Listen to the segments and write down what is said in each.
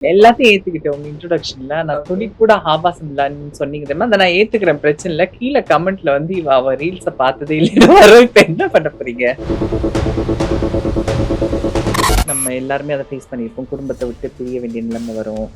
எல்லாத்தையும் ஏத்துக்கிட்டேன் உங்க இன்ட்ரோடக்ஷன்ல. நான் துளி கூட ஆபாசம் இல்லன்னு சொன்னீங்க தெரியுமா? அத நான் ஏத்துக்கிறேன் பிரச்சனை இல்ல. கீழ கமெண்ட்ல வந்து அவ ரீல்ஸ பார்த்ததே இல்லன்னு வரும். இப்ப என்ன பண்ண போறீங்க? நம்ம எல்லாருமே அத ஃபேஸ் பண்ணியிருப்போம். குடும்பத்த விட்டு பிரிய வேண்டிய நிலைமை வரும்.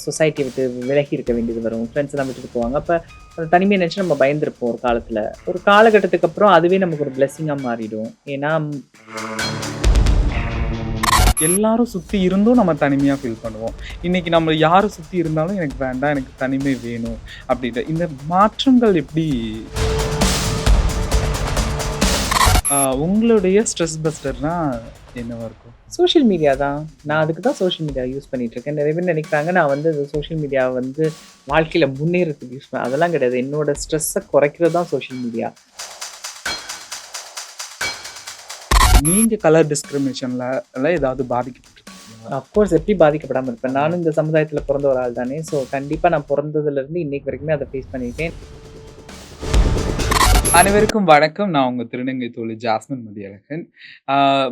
சொசைட்டிய விட்டு விலகி இருக்க வேண்டியது வரும். ஃப்ரெண்ட்ஸ் எல்லாம் விட்டுட்டு போவாங்க. அப்ப அந்த தனிமைய நெனச்சு நம்ம பயந்திருப்போம் ஒரு காலத்துல. ஒரு காலகட்டத்துக்கு அப்புறம் அதுவே நமக்கு ஒரு பிளெஸ்ஸிங்கா மாறிடும். ஏன்னா எல்லாரும் சுத்தி இருந்தும் நம்ம தனிமையா ஃபீல் பண்ணுவோம். இன்னைக்கு நம்ம யாரு சுத்தி இருந்தாலும் எனக்கு வேண்டாம், எனக்கு தனிமை வேணும் அப்படின்ட்டு. இந்த மாற்றங்கள் எப்படி உங்களுடைய ஸ்ட்ரெஸ் பஸ்டர்னா என்னவா இருக்கும்? சோஷியல் மீடியா தான். நான் அதுக்கு தான் சோஷியல் மீடியா யூஸ் பண்ணிட்டு இருக்கேன். நெறைய பேர் நெனைக்கிறாங்க, நான் வந்து சோஷியல் மீடியாவ வந்து வாழ்க்கையில முன்னேறதுக்கு யூஸ் அதெல்லாம் கிடையாது. என்னோட ஸ்ட்ரெஸ்ஸ குறைக்கிறது தான் சோஷியல் மீடியா. நீங்க கலர் டிஸ்கிரிமினேஷன்ல ஏதாவது பாதிக்கப்பட்டிருக்கீங்களா? அஃப்கோர்ஸ் எப்படி பாதிக்கப்படாம இருப்பேன். நானும் இந்த சமுதாயத்துல பொறந்த ஒரு ஆள் தானே. ஸோ கண்டிப்பா நான் பொறந்ததுலருந்து இன்னைக்கு வரைக்குமே அத ஃபேஸ் பண்ணியிருக்கேன். அனைவருக்கும் வணக்கம். நான் உங்க திருநங்கை தோழி ஜாஸ்மின் மதியழகன்.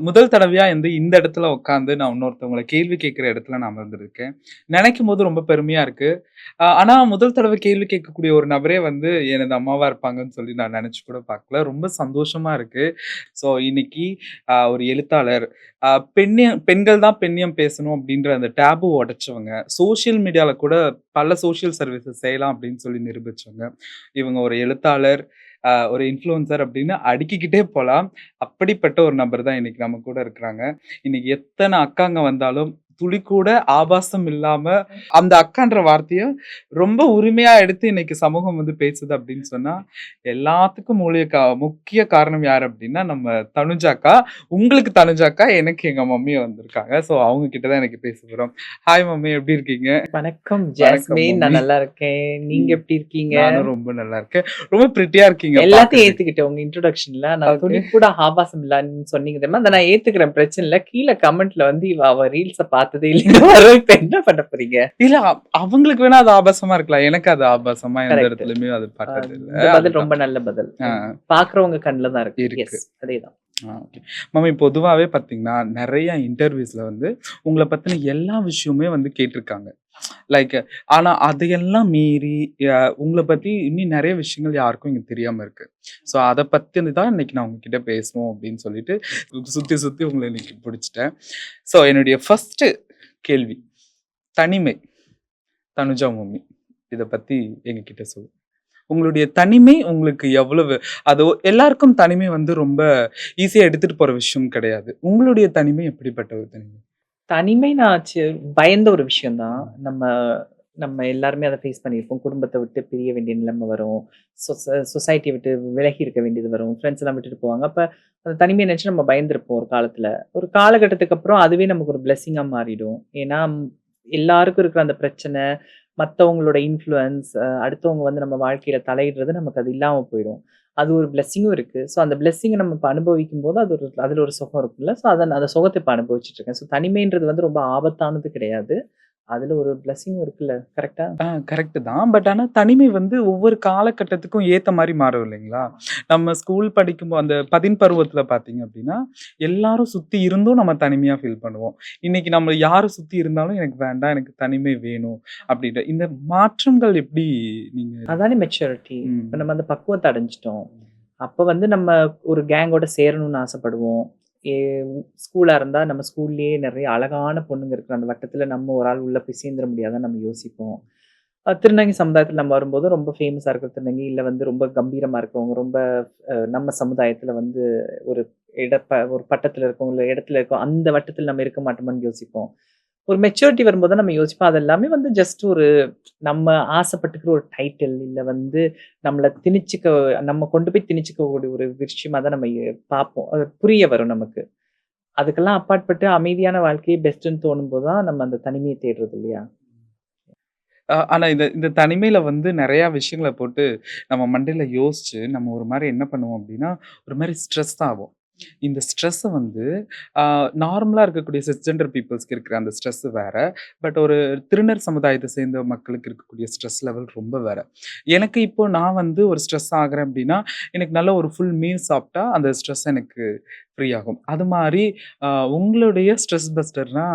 முதல் தடவையா வந்து இந்த இடத்துல உட்காந்து நான் இன்னொருத்தவங்கள கேள்வி கேட்கிற இடத்துல நான் அமர்ந்திருக்கேன். நினைக்கும் போது ரொம்ப பெருமையா இருக்கு. ஆனா முதல் தடவை கேள்வி கேட்கக்கூடிய ஒரு நபரே வந்து எனது அம்மாவா இருப்பாங்கன்னு சொல்லி நான் நினைச்சு கூட பார்க்கல. ரொம்ப சந்தோஷமா இருக்கு. ஸோ இன்னைக்கு ஒரு எழுத்தாளர், பெண்கள் தான் பெண்ணியம் பேசணும் அப்படின்ற அந்த டேபு உடைச்சவங்க, சோசியல் மீடியால கூட பல சோசியல் சர்வீசஸ் செய்யலாம் அப்படின்னு சொல்லி நிரூபிச்சவங்க. இவங்க ஒரு எழுத்தாளர், ஒரு இன்ஃப்ளூயன்சர் அப்படின்னு அடுக்கிக்கிட்டே போலாம். அப்படிப்பட்ட ஒரு நபர் தான் இன்னைக்கு நம்ம கூட இருக்கிறாங்க. இன்னைக்கு எத்தன அக்காங்க வந்தாலும் துளி கூட ஆபாசம் இல்லாம அந்த அக்கான்ற வார்த்தைய ரொம்ப உரிமையா எடுத்து இன்னைக்கு சமூகம் வந்து பேசுது அப்படின்னு சொன்னா, எல்லாத்துக்கும் முக்கிய காரணம் யாரு அப்படின்னா நம்ம தனுஜா அக்கா. உங்களுக்கு தனுஜா அக்கா, எனக்கு எங்க மம்மி வந்திருக்காங்க. ஸோ அவங்க கிட்ட தான் எனக்கு பேச போறோம். ஹாய் மம்மி, எப்படி இருக்கீங்க? வணக்கம் வணக்கம் ஜாஸ்மின். நான் மம்மி. நல்லா இருக்கேன். நீங்க எப்படி இருக்கீங்க? நானும் ரொம்ப நல்லா இருக்கேன். ரொம்ப பிரிட்டியா இருக்கீங்க எல்லாத்தையும் பாக்குறதுக்கு. ஏத்துக்கிட்டேன் உங்க இன்ட்ரோடக்ஷன்ல. நான் ஓகே. துளி கூட ஆபாசம் இல்லன்னு சொன்னீங்க தெரியுமா? அத நான் ஏத்துக்கிறேன் பிரச்சனை இல்ல. கீழ கமெண்ட்ல வந்து அவ ரீல்ஸ பார்த்ததே இல்லன்னு வரும். இப்ப என்ன பண்ண போறீங்க? இல்ல அவங்களுக்கு வேணா அது ஆபாசமா இருக்கலாம். எனக்கு அது ஆபாசமா எந்த கரெக்ட். இடத்துலயுமே அது பட்டது இல்ல. இந்த பதில் அதுதான். ரொம்ப நல்ல பதில். ஆ பார்க்குறவங்க கண்ல தான் இருக்கு. இருக்கு. எஸ். அதேதான். ஓகே. மம்மி, பொதுவாவே பார்த்தீங்கன்னா, நெறைய இன்டர்வியூஸ்ல வந்து உங்கள பத்தின எல்லா விஷயமுமே வந்து கேட்டிருக்காங்க. லைக் ஆனா அதையெல்லாம் மீறி உங்கள பத்தி இன்னும் நெறைய விஷயங்கள் யாருக்கும் இங்க தெரியாம இருக்கு. ஸோ அத பத்தின தான் இன்னைக்கு நான் உங்ககிட்ட பேசணும் அப்படின்னு சொல்லிட்டு சுத்தி சுத்தி உங்கள இன்னைக்கு புடிச்சுட்டேன். ஸோ என்னுடைய ஃபர்ஸ்ட் கேள்வி, தனிமை. தனுஜா மம்மி, இத பத்தி எங்ககிட்ட சொல்லுங்க. உங்களுடைய தனிமை உங்களுக்கு எவ்வளவு, அது எல்லாருக்கும் தனிமை வந்து ரொம்ப ஈஸியா எடுத்துட்டு போற விஷயம் கிடையாது. உங்களுடைய தனிமை எப்படிப்பட்ட ஒரு தனிமை? தனிமை நான் பயந்த ஒரு விஷயம் தான். நம்ம நம்ம எல்லாருமே அத ஃபேஸ் பண்ணியிருப்போம். குடும்பத்த விட்டு பிரிய வேண்டிய நிலைமை வரும். சொசைட்டிய விட்டு விலகி இருக்க வேண்டியது வரும். ஃப்ரெண்ட்ஸ் எல்லாம் விட்டுட்டு போவாங்க. அப்ப அந்த தனிமைய நெனச்சு நம்ம பயந்திருப்போம் ஒரு காலத்துல. ஒரு காலகட்டத்துக்கு அப்புறம் அதுவே நமக்கு ஒரு பிளெஸ்ஸிங்கா மாறிடும். ஏன்னா எல்லாருக்கும் இருக்கிற அந்த பிரச்சனை, மத்தவங்களோட இன்ஃப்ளூயன்ஸ், அடுத்தவங்க வந்து நம்ம வாழ்க்கையில தலையிடுறது நமக்கு அது இல்லாம போயிடும். அது ஒரு பிளெஸ்ஸிங்கும் இருக்கு. ஸோ அந்த பிளெஸ்ஸிங்க நம்ம இப்ப அனுபவிக்கும்போது அது ஒரு அதுல ஒரு சுகம் இருக்குல்ல. ஸோ அந்த சுகத்த இப்ப அனுபவிச்சுட்டு இருக்கேன். ஸோ தனிமைன்றது வந்து ரொம்ப ஆபத்தானது கிடையாது. அதுல ஒரு பிளெஸ்ஸிங்கும் இருக்குல்ல. கரெக்ட்டா? கரெக்ட் தான். பட் ஆனா தனிமை வந்து ஒவ்வொரு காலகட்டத்துக்கும் ஏத்த மாரி மாறும் இல்லைங்களா? நம்ம ஸ்கூல் படிக்கும்போது அந்த பருவத்துல பார்த்தீங்க அப்படின்னா, எல்லாரும் சுத்தி இருந்தும் நம்ம தனிமையா ஃபீல் பண்ணுவோம். இன்னைக்கு நம்ம யாரு சுத்தி இருந்தாலும் எனக்கு வேண்டாம், எனக்கு தனிமை வேணும் அப்படின்ட்டு. இந்த மாற்றங்கள் எப்படி நீங்க அதானே மெச்சூரிட்டி. ம். இப்ப நம்ம அந்த பக்குவத்த அடைஞ்சுட்டோம். அப்ப வந்து நம்ம ஒரு கேங்கோட சேரணும்னு ஆசைப்படுவோம். எ ஸ்கூலா இருந்தா நம்ம ஸ்கூல்லயே நெறைய அழகான பொண்ணுங்க இருக்கிற அந்த வட்டத்துல நம்ம ஒரு ஆள் உள்ள போய் சேர்ந்துர முடியாதான்னு நம்ம யோசிப்போம். திருநங்கை சமுதாயத்துல நம்ம வரும்போது ரொம்ப ஃபேமஸா இருக்கிற திருநங்கை, இல்ல வந்து ரொம்ப கம்பீரமா இருக்கிறவங்க, ரொம்ப நம்ம சமுதாயத்துல வந்து ஒரு ஒரு பட்டத்துல இருக்கவங்க, இல்ல இடத்துல இருக்கோம். அந்த வட்டத்துல நம்ம இருக்க மாட்டோமான்னு யோசிப்போம். ஒரு மெச்சூரிட்டி வரும்போது தான் நம்ம யோசிப்போம். அது எல்லாமே வந்து ஜஸ்ட் ஒரு நம்ம ஆசைப்பட்டுக்கிற ஒரு டைட்டில், இல்ல வந்து நம்மள நம்ம கொண்டு போய் திணிச்சுக்கக்கூடிய ஒரு விஷயமா தான் நம்ம பார்ப்போம். அது புரிய வரும் நமக்கு. அதுக்கெல்லாம் அப்பாற்பட்டு அமைதியான வாழ்க்கையே பெஸ்ட்டுன்னு தோணும்போது தான் நம்ம அந்த தனிமைய தேடுறது இல்லையா? ஆனா இந்த இந்த தனிமையில வந்து நெறைய விஷயங்கள போட்டு நம்ம மண்டையில யோசிச்சு, நம்ம ஒரு மாரி என்ன பண்ணுவோம் அப்டின்னா, ஒரு மாரி ஸ்ட்ரெஸ் ஆவோம். இந்த ஸ்ட்ரெஸ்ஸ வந்து அ நார்மலா இருக்கக்கூடிய சிஸ்ஜெண்டர் பீப்பிள்ஸ்க்கு இருக்கிற அந்த ஸ்ட்ரெஸ் வேற. பட் ஒரு திருநர் சமுதாயத்த சேர்ந்த மக்களுக்கு இருக்கக்கூடிய ஸ்ட்ரெஸ் லெவல் ரொம்ப வேற. எனக்கு இப்போ நான் வந்து ஒரு ஸ்ட்ரெஸ் ஆகுறேன் அப்டின்னா, எனக்கு நல்ல ஒரு ஃபுல் மீல் சாப்ட்டா அந்த ஸ்ட்ரெஸ் எனக்கு ஃப்ரீ ஆகும். அது மாரி அ உங்களுடைய ஸ்ட்ரெஸ் பஸ்டர்னா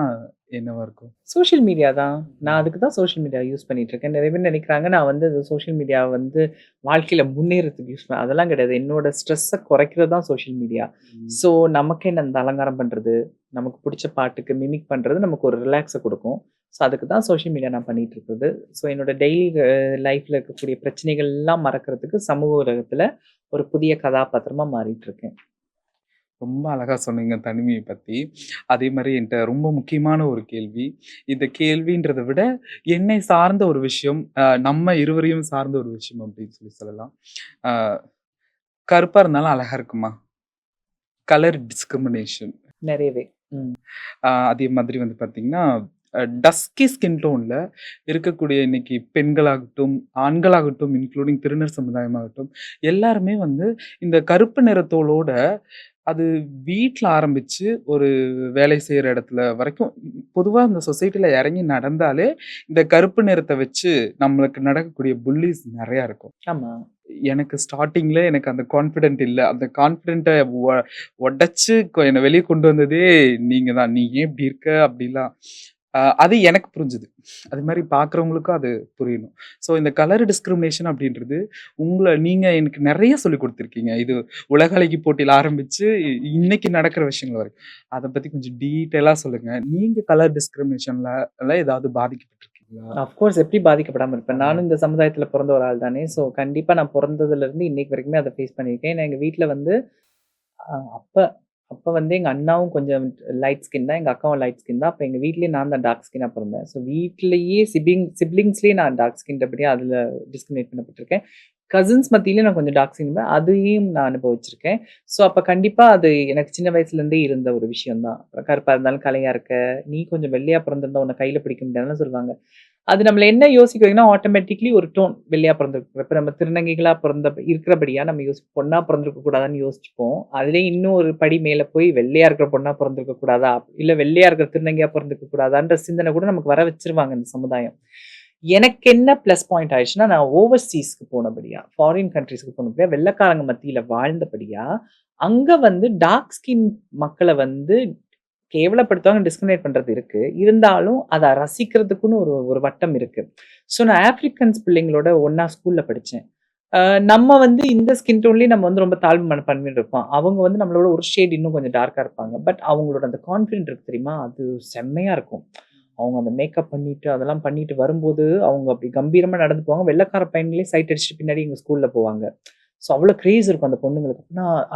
என்னவா இருக்கும்? சோஷியல் மீடியா தான். நான் ம். அதுக்கு தான் சோஷியல் மீடியா யூஸ் பண்ணிட்டு இருக்கேன். நெறைய பேர் நெனைக்கிறாங்க, நான் வந்து சோஷியல் மீடியாவ வந்து வாழ்க்கையில முன்னேறதுக்கு யூஸ் அதெல்லாம் கிடையாது. என்னோட ஸ்ட்ரெஸ்ஸ குறைக்கிறது தான் சோஷியல் மீடியா. ம். ஸோ, நமக்கு என்ன இந்த அலங்காரம் பண்றது, நமக்கு புடிச்ச பாட்டுக்கு மிமிக் பண்றது நமக்கு ஒரு ரிலாக்ஸ குடுக்கும். ஸோ, அதுக்கு தான் சோஷியல் மீடியா நான் பண்ணிட்டு இருக்கிறது. ஸோ, என்னோட டெய்லி லைஃப்ல இருக்கக்கூடிய பிரச்சனைகள்லாம் மறக்கிறதுக்கு சமூக ஊடகத்துல ஒரு புதிய கதாபாத்திரமா மாறிட்டு இருக்கேன். ரொம்ப அழகா சொன்னீங்க தனிமைய பத்தி. அதே மாரி என்ட்ட ரொம்ப முக்கியமான ஒரு கேள்வி. இந்த கேள்வின்றத விட என்னை சார்ந்த ஒரு விஷயம், நம்ம இருவரையும் சார்ந்த ஒரு விஷயம் அப்படின்னு சொல்லலாம். அ கருப்பா இருந்தாலும் அழகா இருக்குமா? Colour discrimination. நெறையவே. ம். அதே மாதிரி வந்து பார்த்தீங்கன்னா, டஸ்கி ஸ்கின் டோன்ல இருக்கக்கூடிய இன்னைக்கு பெண்களாகட்டும், ஆண்களாகட்டும், இன்க்ளூடிங் திருநர் சமுதாயமாகட்டும், எல்லாருமே வந்து இந்த கருப்பு நிறத்தோலோட அது வீட்ல ஆரம்பிச்சு ஒரு வேலை செய்ற இடத்துல வரைக்கும், பொதுவா இந்த சொசைட்டில இறங்கி நடந்தாலே, இந்த கருப்பு நிறத்த வச்சு நம்மளுக்கு நடக்கக்கூடிய புல்லீஸ் நெறையா இருக்கும். ஆமா. எனக்கு ஸ்டார்ட்டிங்ல எனக்கு அந்த கான்ஃபிடென்ட் இல்ல. அந்த கான்ஃபிடென்ட்ட உடைச்சு என்ன வெளிய கொண்டு வந்ததே நீங்க தான். "நீ ஏன் இப்படி இருக்க?" அப்படிலாம். அது எனக்கு புரிஞ்சுது. அது மாரி பார்க்குறவங்களுக்கும் அது புரியணும். ஸோ இந்த கலர் டிஸ்கிரிமினேஷன் அப்படின்றது நீங்க எனக்கு நெறைய சொல்லிக் குடுத்துருக்கீங்க. இது உலக அழகி போட்டியில ஆரம்பிச்சு இன்னைக்கு நடக்கிற விஷயங்கள் வரைக்கும். அத பத்தி கொஞ்சம் டீட்டெயிலா சொல்லுங்க. நீங்க கலர் டிஸ்கிரிமினேஷன்ல ஏதாவது பாதிக்கப்பட்டுருக்கீங்களா? அஃப்கோர்ஸ் எப்படி பாதிக்கப்படாம இருப்பேன். ஆமா. நானும் இந்த சமுதாயத்துல பொறந்த ஒரு ஆள் தானே. ஸோ கண்டிப்பா நான் பொறந்ததுலருந்து இன்னைக்கு வரைக்குமே அத ஃபேஸ் பண்ணியிருக்கேன். ஏன்னா எங்க வீட்ல வந்து அப்ப அப்ப வந்து எங்க அண்ணாவும் கொஞ்சம் லைட் ஸ்கின் தான். எங்க அக்காவும் லைட் ஸ்கின் தான். அப்ப எங்க வீட்லயே நான் தான் டார்க் ஸ்கின்னா பொறந்தேன். ஸோ வீட்லயே சிப்லிங்ஸ்லயே நான் டார்க் ஸ்கின்றபடியா அதுல டிஸ்கிரிமினேட் பண்ணப்பட்டுருக்கேன். கசின்ஸ் மத்தியில நான் கொஞ்சம் டார்க் ஸ்கின் அதையும் நான் அனுபவிச்சிருக்கேன். ஸோ அப்ப கண்டிப்பா அது எனக்கு சின்ன வயசுலேருந்தே இருந்த ஒரு விஷயம் தான். கருப்பா இருந்தாலும் கலையா இருக்க, நீ கொஞ்சம் வெள்ளையா பொறந்திருந்தா உன்ன கையில பிடிக்க முடியாதுன்லாம் சொல்லுவாங்க. அது நம்மள என்ன யோசிக்க வைக்கும்னா, ஆட்டோமேட்டிக்லி ஒரு டோன் வெள்ளையா பொறந்திருக்கிறப்ப, இப்ப நம்ம திருநங்கைகளா இருக்கிறபடியா நம்ம பொண்ணா பொறந்திருக்க கூடாதான்னு யோசிச்சுப்போம். அதிலேயும் இன்னும் ஒரு படி மேல போய் வெள்ளையா இருக்கிற பொண்ணா பொறந்திருக்க கூடாதா? இல்ல வெள்ளையா இருக்கிற திருநங்கையா பொறந்திருக்க கூடாதான்ற சிந்தனை கூட நமக்கு வர வச்சுருவாங்க இந்த சமுதாயம். எனக்கு என்ன பிளஸ் பாயிண்ட் ஆயிடுச்சுன்னா, நான் ஓவர்சீஸ்க்கு போனபடியா, ஃபாரின் கண்ட்ரீஸ்க்கு போனபடியா, வெள்ளைக்காரங்க மத்தியில வாழ்ந்தபடியா, அங்க வந்து டார்க் ஸ்கின் மக்கள வந்து கேவலப்படுத்துவாங்க, டிஸ்கிரிமினேட் பண்றது இருக்கு. இருந்தாலும் அத ரசிக்கிறதுக்குன்னு ஒரு ஒரு வட்டம் இருக்கு. ஸோ நான் ஆஃப்ரிக்கன்ஸ் பிள்ளைங்களோட ஒண்ணா ஸ்கூல்ல படிச்சேன். அ நம்ம வந்து இந்த ஸ்கின் டோன்லயே நம்ம வந்து ரொம்ப தாழ்வு மனப்பான்மையோட இருப்போம். அவங்க வந்து நம்மளோட ஒரு ஷேட் இன்னும் கொஞ்சம் டார்க்கா இருப்பாங்க. பட் அவங்களோட அந்த கான்ஃபிடென்ட் இருக்கு தெரியுமா? அது செம்மையா இருக்கும். அவங்க அந்த மேக்கப் பண்ணிட்டு, அதெல்லாம் பண்ணிட்டு வரும்போது, அவங்க அப்படி கம்பீரமா நடந்து போவாங்க. வெள்ளைக்கார பையன்களே சைட் அடிச்சுட்டு பின்னாடி எங்க ஸ்கூல்ல போவாங்க. ஸோ அவ்ளோ கிரேஸ் இருக்கும் அந்த பொண்ணுங்களுக்கு.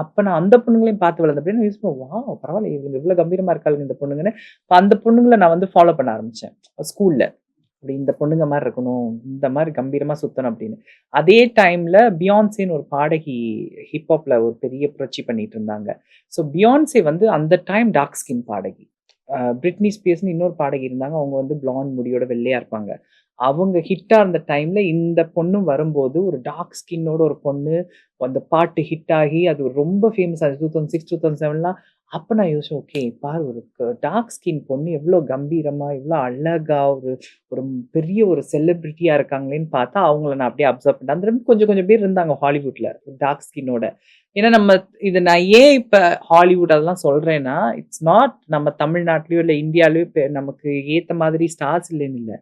அப்ப நான் அந்த பொண்ணுங்களையும் பார்த்து வளர்ந்தேன். அப்படின்னு யூஸ் வாவ்! பரவாயில்லையே இவங்க இவ்ளோ கம்பீரமா இருக்காளுங்க இந்த பொண்ணுங்கன்னு. அப்ப அந்த பொண்ணுங்கள நான் வந்து ஃபாலோ பண்ண ஆரம்பிச்சேன். ஸ்கூல்ல. அப்படி இந்த பொண்ணுங்க மாரி இருக்கணும். இந்த மாரி கம்பீரமா சுத்தணும் அப்படின்னு. அதே டைம்ல பியான்சேன்னு ஒரு பாடகி ஹிப்ஹாப்ல ஒரு பெரிய புரட்சி பண்ணிட்டு இருந்தாங்க. ஸோ பியான்சே வந்து அந்த டைம் டார்க் ஸ்கின் பாடகி. பிரிட்னி ஸ்பியர்ஸ்ன்னு இன்னொரு பாடகி இருந்தாங்க. அவங்க வந்து பிளாண்ட் முடியோட வெள்ளையா இருப்பாங்க. அவங்க ஹிட்டா இருந்த டைம்ல இந்த பொண்ணும் வரும்போது, ஒரு டார்க் ஸ்கின்னோட ஒரு பொண்ணு, அந்த பாட்டு ஹிட் ஆகி அது ரொம்ப ஃபேமஸ் ஆச்சு. 2006, 2007லாம். அப்ப நான் யோசிச்சேன், ஓகே பாரு ஒரு டார்க் ஸ்கின் பொண்ணு எவ்ளோ கம்பீரமா, எவ்ளோ அழகா ஒரு ஒரு பெரிய ஒரு செலிபிரிட்டியா இருக்காங்களேன்னு பார்த்தா, அவங்கள நான் அப்படியே அப்சர்வ் பண்ணேன். அந்த அளவுக்கு கொஞ்சம் கொஞ்சம் பேர் இருந்தாங்க ஹாலிவுட்ல, டார்க் ஸ்கின்னோட. ஏன்னா நான் ஏன் இப்ப ஹாலிவுட் அதெல்லாம் சொல்றேன்னா, இட்ஸ் நாட் நம்ம தமிழ்நாட்டிலயோ, இல்ல இந்தியாலயோ நமக்கு ஏத்த மாதிரி ஸ்டார்ஸ் இல்லன்னு இல்ல.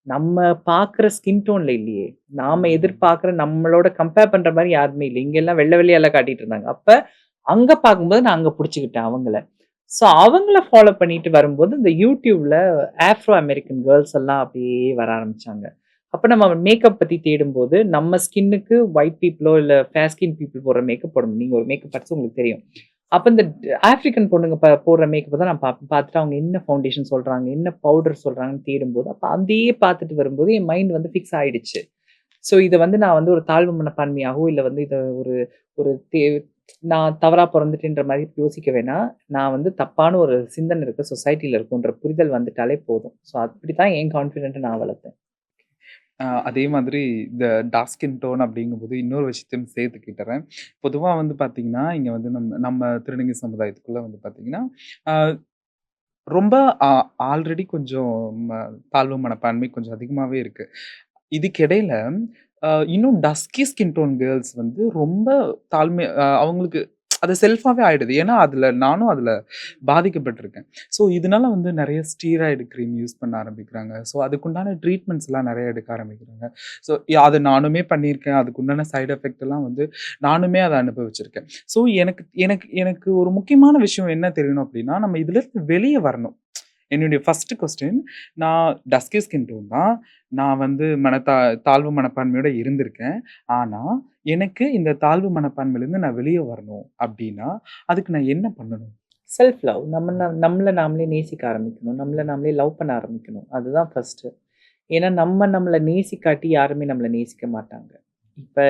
நம்ம பார்க்குற ஸ்கின் டோன்ல இல்லையே. நாம ம். எதிர்பார்க்குற நம்மளோட கம்பேர் பண்ற மாரி யாருமே இல்ல. இங்கலாம் வெள்ள வெள்ளையால காட்டிட்டு இருந்தாங்க. அப்ப அங்க பார்க்கும்போது நான் அங்க புடிச்சுக்கிட்டேன் அவங்கள. ஸோ அவங்கள ஃபாலோ பண்ணிட்டு வரும்போது, இந்த YouTubeல ஆஃப்ரோ அமெரிக்கன் கேர்ல்ஸ் எல்லாம் அப்படியே வர ஆரம்பிச்சாங்க. அப்ப நம்ம மேக்கப் பத்தி தேடும்போது, நம்ம ஸ்கின்னுக்கு ஒயிட் பீப்பிளோ இல்ல ஃபேர் ஸ்கின் பீப்பிள் போடுற மேக்கப் போட நீங்க ஒரு மேக்கப் ஆர்டிஸ்ட் உங்களுக்கு தெரியும். அப்ப இந்த ஆஃப்ரிக்கன் பொண்ணுங்க போடுற மேக்கப் தான் நான் பார்ப்பேன். பார்த்துட்டு அவங்க என்ன ஃபவுண்டேஷன் சொல்றாங்க, என்ன பவுடர் சொல்றாங்கன்னு தேடும்போது, அப்ப அதையே பார்த்துட்டு வரும்போது என் மைண்ட் வந்து ஃபிக்ஸ் ஆயிடுச்சு. ஸோ இத வந்து நான் வந்து ஒரு தாழ்வு மனப்பான்மையாகவோ, இல்ல வந்து இத ஒரு ஒரு நான் தவறா பொறந்துட்டேன்ற மாரி யோசிக்க வேணாம். நான் வந்து தப்பான ஒரு சிந்தனை இருக்கு சொசைட்டில இருக்குன்ற புரிதல் வந்துட்டாலே போதும். ஸோ அப்படித்தான் என் கான்ஃபிடென்ட்ட நான் வளர்த்தேன். அதே மாதிரி இந்த டார்க் ஸ்கின் டோன் அப்படிங்கும்போது இன்னொரு விஷயத்தையும் சேர்த்து கேட்டுறேன். பொதுவா வந்து பார்த்தீங்கன்னா, இங்க வந்து நம்ம நம்ம திருநங்கை சமுதாயத்துக்குள்ள வந்து பார்த்தீங்கன்னா, அ ரொம்ப ஆ ஆல்ரெடி கொஞ்சம் ம தாழ்வு மனப்பான்மை கொஞ்சம் அதிகமாவே இருக்கு. இதுக்கிடையில இன்னும் டஸ்கி ஸ்கின் டோன் கேர்ல்ஸ் வந்து ரொம்ப அவங்களுக்கு அது செல்ஃபாவே ஆயிடுது. ஏன்னா, நானும் அதுல பாதிக்கப்பட்டிருக்கேன். ஸோ, இதனால வந்து நெறைய ஸ்டீராய்டு கிரீம் யூஸ் பண்ண ஆரம்பிக்கிறாங்க. ஸோ, அதுக்குண்டான ட்ரீட்மெண்ட்ஸ்லாம் நெறைய எடுக்க ஆரம்பிக்கிறாங்க. ஸோ, அத நானுமே பண்ணியிருக்கேன். அதுக்குண்டான சைட் எஃபெக்ட் எல்லாம் வந்து நானுமே அத அனுபவிச்சிருக்கேன். ஸோ, எனக்கு எனக்கு எனக்கு ஒரு முக்கியமான விஷயம் என்ன தெரியணும் அப்டின்னா, நம்ம இதுலருந்து வெளிய வரணும். என்னுடைய ஃபர்ஸ்ட் கொஸ்டின், நான் டஸ்கி ஸ்கின் டோன் தான். நான் வந்து தாழ்வு மனப்பான்மையோட இருந்திருக்கேன். ஆனா, எனக்கு இந்த தாழ்வு மனப்பான்மையிலருந்து நான் வெளிய வரணும் அப்டின்னா, அதுக்கு நான் என்ன பண்ணணும்? Self love. நம்மள நாமளே நேசிக்க ஆரம்பிக்கணும். நம்மள நாமளே லவ் பண்ண ஆரம்பிக்கணும். அதுதான் ஃபர்ஸ்ட்டு. ஏன்னா நம்மள நேசிக்காட்டி யாருமே நம்மள நேசிக்க மாட்டாங்க. இப்ப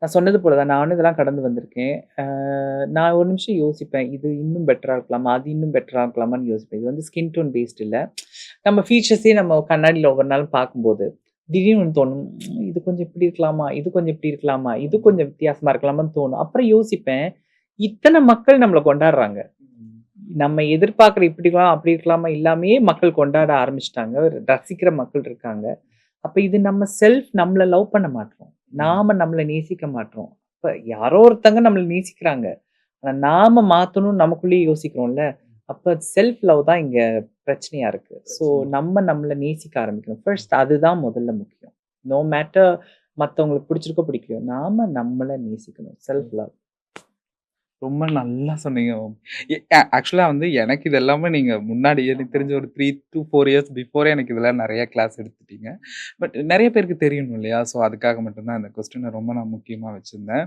நான் சொன்னது போல தான் நானும் இதெல்லாம் கடந்து வந்திருக்கேன். நான் ஒரு நிமிஷம் யோசிப்பேன். இது இன்னும் பெட்டரா இருக்கலாமா? அது இன்னும் பெட்டரா இருக்கலாமான்னு யோசிப்பேன். இது வந்து ஸ்கின் டோன் பேஸ்ட் இல்ல. நம்ம ஃபீச்சர்ஸே நம்ம கண்ணாடில ஒவ்வொரு நாளும் பார்க்கும்போது, திடீர்னு ஒண்ணு தோணும். இது கொஞ்சம் இப்படி இருக்கலாமா? இது கொஞ்சம் இப்படி இருக்கலாமா? இது கொஞ்சம் வித்தியாசமா இருக்கலாமான்னு தோணும். அப்புறம் யோசிப்பேன். இத்தன மக்கள் நம்மள கொண்டாடுறாங்க. ம். நம்ம எதிர்பார்க்குற இப்படி இருக்கலாம், அப்படி இருக்கலாமா இல்லாமயே மக்கள் கொண்டாட ஆரம்பிச்சுட்டாங்க. ரசிக்கிற மக்கள் இருக்காங்க. அப்ப இது நம்ம நம்மள லவ் பண்ண மாட்றோம். ம். நாம நம்மள நேசிக்க மாட்றோம். அப்ப யாரோ ஒருத்தங்க நம்மள நேசிக்கிறாங்க. ஆனா நாம மாத்தணும்னு நமக்குள்ளேயே யோசிக்கிறோம்ல. அப்ப செல்ஃப் லவ் தான் இங்க பிரச்சனையா இருக்கு. ஸோ பிரச்சனை. நம்மள நேசிக்க ஆரம்பிக்கணும். ஃபர்ஸ்ட் அதுதான் முதல்ல முக்கியம். நோ மேட்டர் மத்தவங்களுக்கு பிடிச்சிருக்கோ பிடிக்கலையோ, நாம நம்மள நேசிக்கணும். Self love. ரொம்ப நல்லா சொன்னீங்க. ஆக்சுவலா வந்து எனக்கு இது எல்லாமே நீங்க முன்னாடியே எனக்கு தெரிஞ்ச ஒரு 3-4 இயர்ஸ் பிஃபோரே எனக்கு இதெல்லாம் நெறைய கிளாஸ் எடுத்துட்டீங்க. பட் நெறைய பேருக்கு தெரியணும் இல்லையா? ஸோ அதுக்காக மட்டும் தான் இந்த கொஸ்டின ரொம்ப நான் முக்கியமா வச்சிருந்தேன்.